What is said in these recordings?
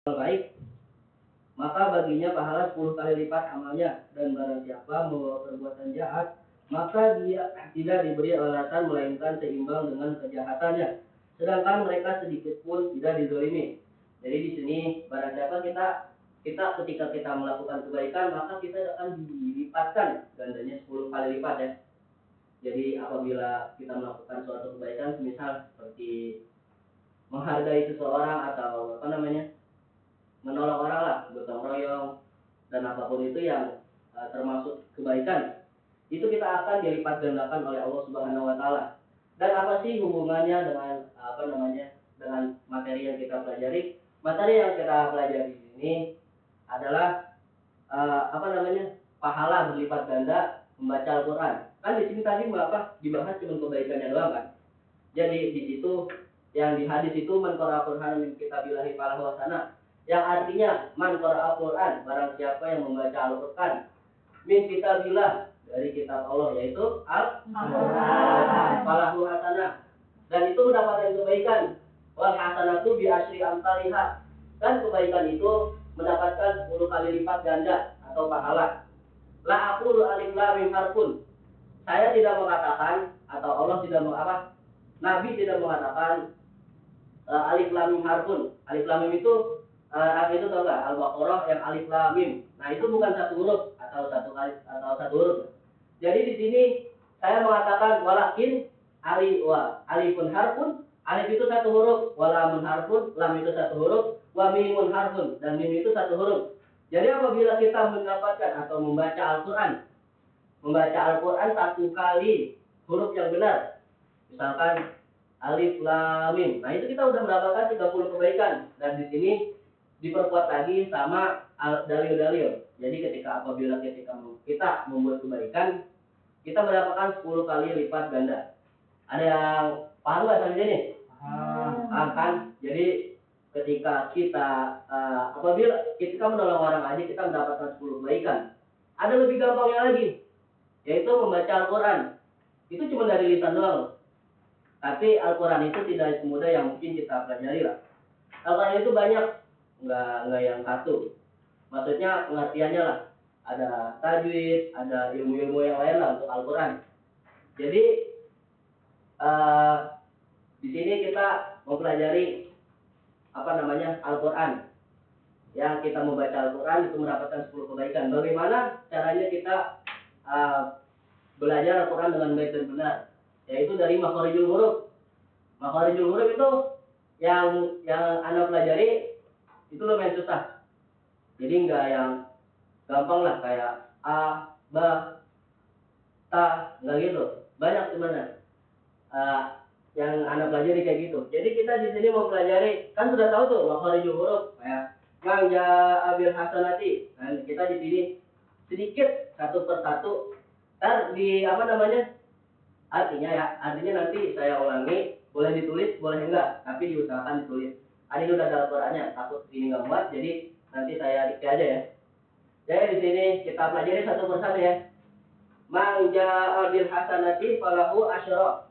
baik, maka baginya pahala 10 kali lipat amalnya, dan barang siapa membawa perbuatan jahat, maka dia tidak diberi alasan melainkan seimbang dengan kejahatannya. Sedangkan mereka sedikit pun tidak dizalimi. Jadi di sini barang siapa kita ketika kita melakukan kebaikan, maka kita akan dilipatkan gandanya 10 kali lipat ya. Jadi apabila kita melakukan suatu kebaikan, misal seperti menghargai seseorang atau menolong orang lah, gotong royong dan apapun itu yang termasuk kebaikan, itu kita akan dilipat gandakan oleh Allah Subhanahu Wa Taala. Dan apa sih hubungannya dengan dengan materi yang kita pelajari? Materi yang kita pelajari ini adalah pahala berlipat ganda membaca Al-Quran. Kan di sini tadi dibahas cuma kebaikannya doang kan. Jadi di situ yang di hadis itu man qara'a Qur'an min kitabillahi falahu hasanah, yang artinya man qara'a Qur'an, barang siapa yang membaca Al-Qur'an, min kitabillah, dari kitab Allah, yaitu Al-Qur'an, falahu hasanah, dan itu mendapatkan kebaikan. Wal hasanatu bi asyri amsalihah, dan kebaikan itu mendapatkan 10 kali lipat ganda atau pahala. La aqulu alif lam mim harfun, saya tidak mengatakan, atau Allah tidak Nabi tidak mengatakan alif lam mim harfun. Alif lam mim itu itu tahu nggak? Al-Baqarah yang alif lam mim. Nah itu bukan satu huruf atau satu huruf. Jadi di sini saya mengatakan walakin alifun harfun. Alif itu satu huruf, walamun harfun, lam itu satu huruf, wa mimun harfun, dan mim itu satu huruf. Jadi apabila kita mendapatkan atau membaca Al-Quran satu kali huruf yang benar, misalkan alif lam mim, nah itu kita udah mendapatkan 30 kebaikan. Dan di sini diperkuat lagi sama dalil-dalil. Jadi apabila kita membuat kebaikan, kita mendapatkan 10 kali lipat ganda. Ada yang paham nggak sampai sini? Paham kan? Jadi ketika apabila kita menolong orang aja kita mendapatkan 10 kebaikan. Ada lebih gampangnya lagi, yaitu membaca Al-Quran. Itu cuma dari lisan doang. Tapi Al-Quran itu tidak semudah yang mungkin kita pelajari lah. Al-Quran itu banyak, nggak yang satu. Maksudnya pengertiannya lah. Ada tajwid, ada ilmu-ilmu yang lain lah untuk Al-Quran. Jadi di sini kita mempelajari Al-Quran. Yang kita membaca Al-Quran itu mendapatkan 10 kebaikan. Bagaimana caranya kita belajar Al-Quran dengan baik dan benar? Yaitu dari makharijul huruf. Makharijul huruf itu yang Anda pelajari itu lumayan susah. Jadi enggak yang gampang lah kayak a, ba, ta, enggak gitu. Banyak sebenarnya yang Anda pelajari kayak gitu. Jadi kita di sini mau pelajari, kan sudah tahu tuh makharijul huruf kayak mangja abil hasanati. Nah, kita di sini sedikit satu persatu artinya nanti saya ulangi, boleh ditulis boleh enggak, tapi diusahakan ditulis. Ini udah ada Al-Qur'annya, takut ini enggak muat, jadi nanti saya dikti aja ya. Jadi di sini kita pelajari satu persatu ya. Mangja abil hasanati falahu asyra.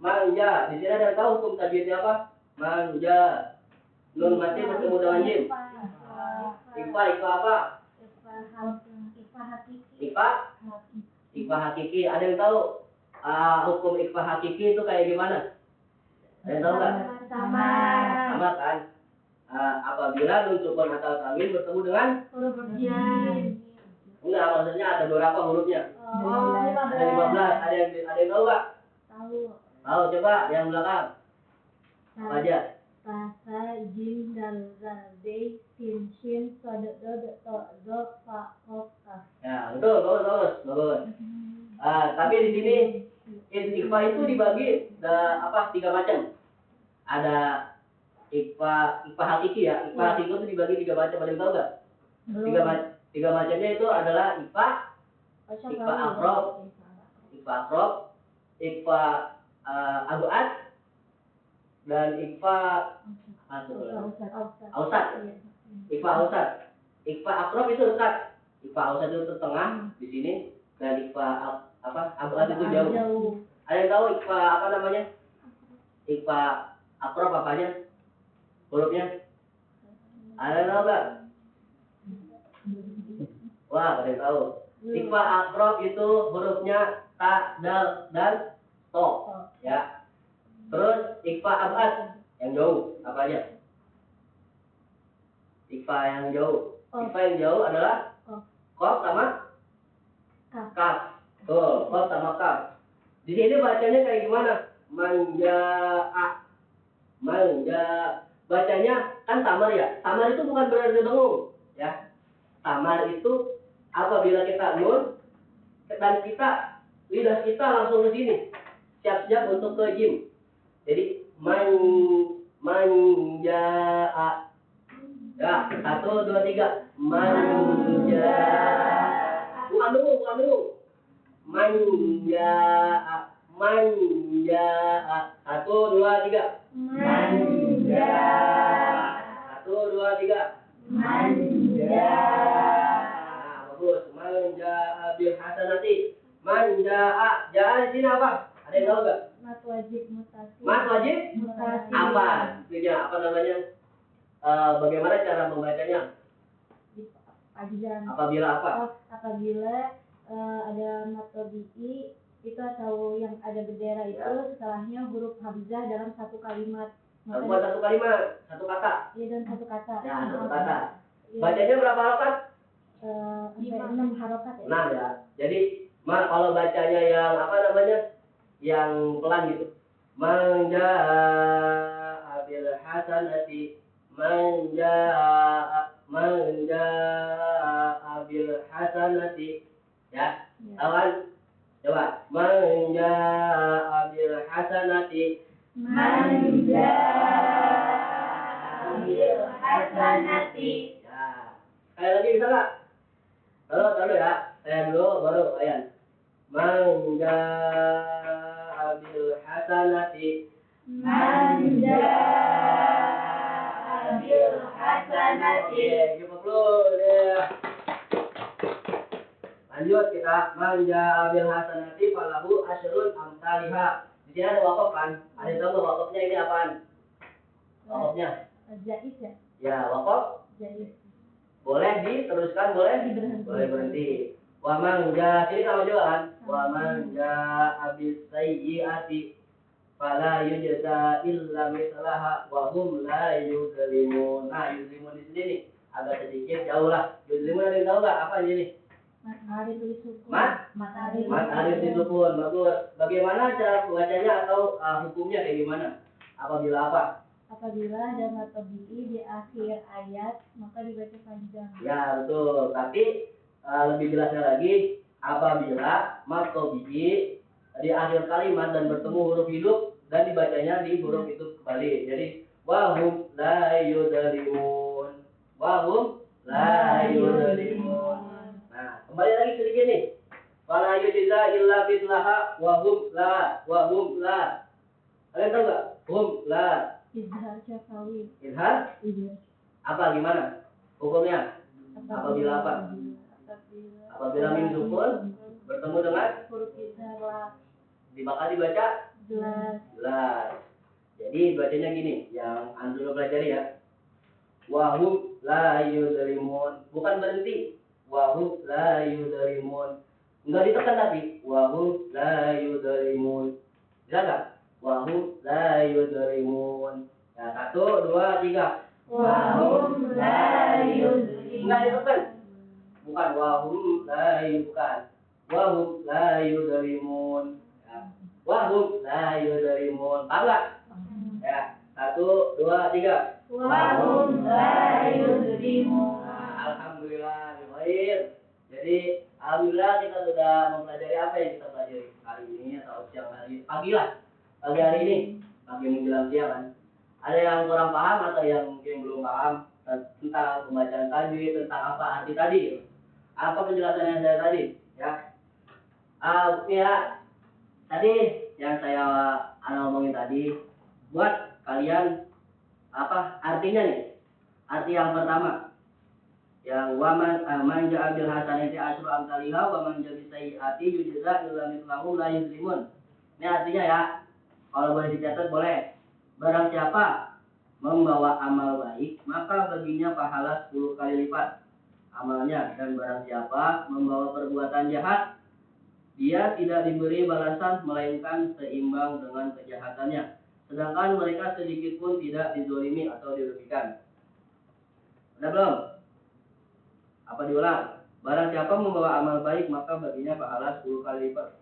Mangja, di sini ada yang tahu hukum tajwidnya apa? Mangja, nun mati bertemu dengan jim. Ifa apa? Ifa hakiki. Ada yang tahu hukum ifa hakiki itu kayak gimana? Ada yang tahu nggak? Sama kan? Apabila nun sukun atau tanwin bertemu dengan huruf jim. Enggak, maksudnya ada berapa hurufnya? Ada 15. Ada yang tahu nggak? Tahu, coba yang belakang. Apa aja? Kasa, jim, dal, zal, dei, sin, shin, sodot, dodot, to, zo, fa, kof, kaf. Ya, betul, bagus. Tapi di sini ikhfa itu dibagi tiga macam. Ada ikhfa hakiki ya. Ikhfa hakiki itu dibagi tiga macam. Ada yang tahu nggak? Tiga macamnya itu adalah ikhfa akrob, ikhfa abu'ad, dan ikhfa ausat. Ikhfa ausat. Ikhfa akrob itu dekat. Ikhfa ausat itu tengah di sini, dan ikhfa abu'ad itu jauh. Ada yang tahu ikhfa Ikhfa akrob apanya? Hurufnya? Ada yang tahu nggak? Wah, ada yang tahu. Ikhfa akrob itu hurufnya ta, dal, dan to, ya. Terus ikhfa abad yang jauh, apa aja? Ikhfa yang jauh. Ikhfa yang jauh adalah qaf sama kaf. Tuh, qaf sama kaf. Di sini bacanya kayak gimana? Manjaa. Manja. Bacanya kan samar ya. Samar itu bukan berarti dengung, ya. Samar itu apabila kita nun dan lidah kita langsung ke sini. Siap-siap untuk ke jim. Jadi manjaa. Ya, 1, 2, 3. Manjaa. Bukan dulu. Manjaa. 1, 2, 3. Manja. 1, 2, 3. Manja. Nah, bagus. Manja bil hasanati. Manja. Jangan di sini apa? Ada yang tahu nggak? Mat wajib mutasi. Mat wajib? Mutasi. Apa? Artinya apa namanya? Bagaimana cara membacanya? Apabila apa? Apabila ada mat tabi'i itu atau yang ada bendera itu ya. Setelahnya huruf hamzah dalam satu kalimat. Bukan satu kalimat, satu kata. Iya, dalam satu kata. Ya, satu kata. Ya. Bacanya berapa harokat? 6 harokat ya. 6 ya. Jadi kalau bacanya yang apa namanya? Yang pelan gitu. Manjaa bil hasanati. Manjaa bil hasanati. Ya. Lawan. Coba. Manjaa bil hasanati. Manjaa hasanati. Ya. Sekali lagi bisa nggak? Taruh ya. Saya dulu baru Ayan. Manjaa bil hasanati. Manjaa bil hasanati. Oke, give applause ya. Lanjut kita manjaa bil hasanati falahu asyrun amsalihha. Di sini ada wakaf kan? Ada yang tahu nggak wakafnya ini apaan? Wakafnya? Jaiz ya? Ya, wakaf. Jaiz. Boleh diteruskan, boleh berhenti. Wa man jaa, ini sama juga kan? Wa man jaa bis sayyi'ati fala yujza illa mithlaha wa hum la yuzlimun. Nah, yuzlimun di sini nih agak sedikit jauh lah. Yuzlimun ada yang tahu nggak apa ini? Matahari tulis sukun. Matahari tulis sukun. Bagus. Bagaimana cara bacanya atau hukumnya kayak gimana? Apabila apa? Apabila ada mat tabi'i di akhir ayat maka dibaca panjang. Ya betul. Tapi lebih jelasnya lagi apabila mat tabi'i di akhir kalimat dan bertemu huruf hidup dan dibacanya di huruf itu kembali. Jadi wahum la yudlimun. Wahum la yudlimun. Nah, kembali lagi sedikit nih. Fala yujza illa mithlaha wahum la. Kalian tahu nggak? Hum la. Izhar syafawi. Izhar? Apa gimana? Hukumnya? Apabila apa? Apabila mim sukun bertemu dengan huruf izhar maka dibaca jelas. Jadi bacanya gini, yang antum pelajari ya. Wahum la yuzlimun. Bukan berhenti. Wahum la yuzlimun. Enggak ditekan tapi wahum la yuzlimun. Bisa enggak? Wahum la yuzlimun. Ya, 1, 2, 3. Wahum la yuzlimun. Enggak ditekan. Bukan wahum la bukan. Wahum la yuzlimun. Ya. Wahum la yuzlimun. Paham enggak? Ya, 1, 2, 3. Wahum la yuzlimun. Alhamdulillah, baik. Jadi alhamdulillah kita sudah mempelajari apa yang kita pelajari hari ini atau siang hari pagi hari ini pagi menjelang siang kan. Ada yang kurang paham atau yang mungkin belum paham tentang pembacaan tajwid, tentang apa arti tadi, apa penjelasan yang saya tadi, ya. Ya, tadi yang saya ngomongin tadi buat kalian apa artinya nih? Arti yang pertama yang waman manja bil hasanati asyru amsalihha wa man jabi sayyiati yujza illa mithlahu la yuzlimun. Ini artinya ya, kalau boleh dicatat boleh. Barang siapa membawa amal baik, maka baginya pahala 10 kali lipat amalnya. Dan barang siapa membawa perbuatan jahat, dia tidak diberi balasan melainkan seimbang dengan kejahatannya. Sedangkan mereka sedikit pun tidak dizolimi atau dirugikan. Udah belum? Apa diulang? Barang siapa membawa amal baik, maka baginya pahala 10 kali lipat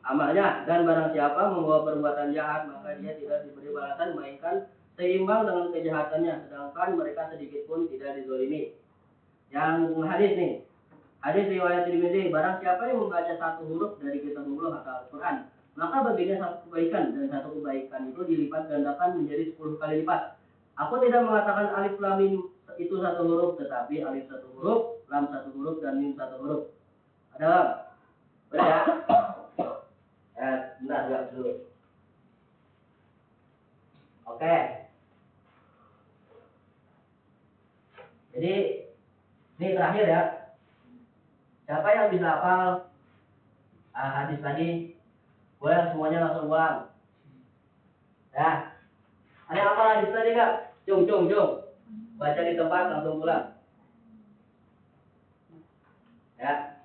amalnya. Dan barang siapa membawa perbuatan jahat, maka dia tidak diberi balasan melainkan seimbang dengan kejahatannya. Sedangkan mereka sedikit pun tidak dizolimi. Yang hadis nih, hadis riwayat Tirmidzi, barang siapa yang membaca satu huruf dari kitabullah atau Al-Quran, maka baginya satu kebaikan, dan satu kebaikan itu dilipat gandakan menjadi 10 kali lipat. Aku tidak mengatakan alif lam mim itu satu huruf, tetapi alif satu huruf, lam satu huruf, dan mim satu huruf. Ada lam? Udah ya? Bentar, lihat dulu. Oke. Jadi ini terakhir ya. Siapa yang bisa hafal hadis tadi? Boleh semuanya langsung pulang. Ya. Ada yang hafal hadis tadi nggak? Jom. Baca di tempat langsung pulang. Ya.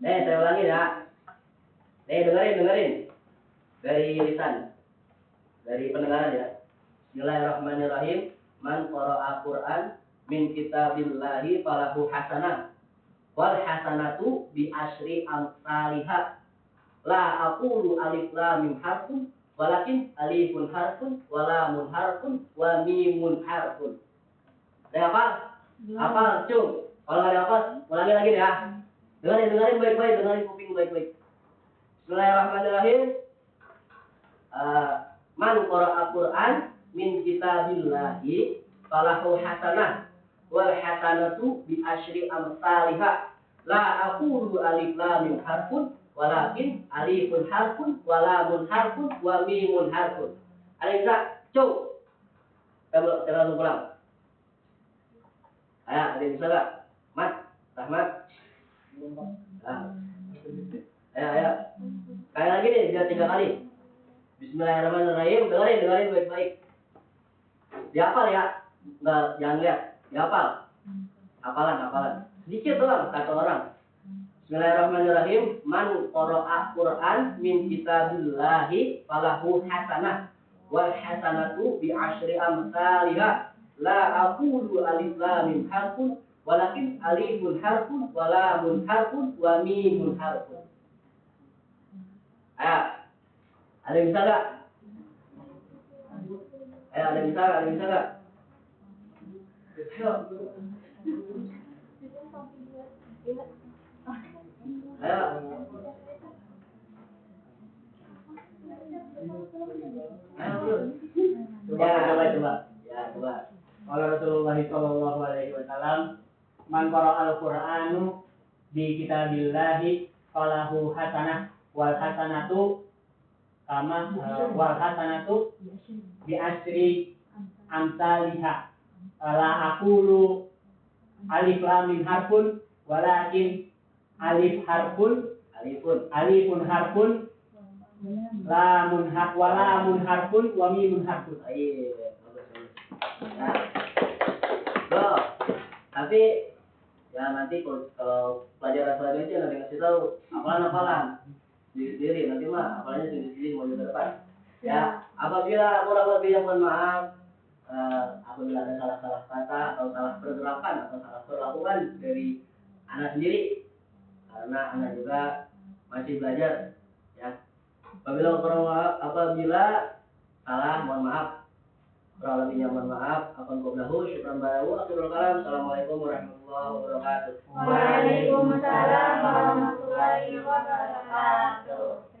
Saya ulangi ya. Dengerin. Dari lisan. Dari pendengaran ya. Bismillahirrahmanirrahim. Man qara'a Qur'an min kitabillahi falahu hasanah. Wal hasanatu bi asyri amsalihah. La aqulu alif lam mim harfun, walakin alifun harfun, wa lamun harfun, wa mimun harfun. Ada apa? Apa? Cung. Kalau nggak ada apa, ulangi lagi ya. Dengerin baik-baik, dengerin kuping baik-baik. Bismillahirrahmanirrahim. Man qara'a Qur'an min kitabillahi falahu hasanah. Wal hasanatu bi asyri amsalihah. La aqulu alif lam mim harfun, walakin alifun harfun, wa lamun harfun, wa mimun harfun. Ada bisa? Cung. Kita langsung pulang. Ada bisa enggak? Mat, Rahmat. Ayo. Kayak lagi nih, biar 3 kali. Bismillahirrahmanirrahim. Dengerin baik-baik. Dihafal ya. Enggak, jangan lihat. Dihafal. Hafalan. Sedikit doang, satu orang. Bismillahirrahmanirrahim. Man qara'a Qur'an min kitabillahi falahu hasanah. Wal hasanatu bi asyri amsalihah. La aqulu alif lam mim harfun, walakin alifun harfun, wa lamun harfun, wa mimun harfun. Ayo. Ada yang bisa enggak? Ayo, ada yang bisa enggak? Ayo. Coba. Qala Rasulullah sallallahu alaihi wasallam, man qara'al Qur'anu bi kitabillahi falahu hasanah wal hasanatu bi asyri amsalihah. La aqulu alif lam mim harfun, walakin alifun harfun, lamun harfun, wa mimun harfun. Nah, tapi ya nanti kalau pelajaran selanjutnya nanti ngasih tahu hafalan sendiri nanti mah hafalannya sendiri mau ke depan. Ya, apabila kurang lebih mohon maaf, apabila ada salah kata atau salah pergerakan atau salah perlakuan dari anak sendiri, karena anak juga masih belajar. Ya, apabila salah mohon maaf. Kurang lebihnya mohon maaf. Syukran baru. Akhirul kalam. Assalamualaikum warahmatullahi wabarakatuh. Waalaikumsalam warahmatullahi wabarakatuh.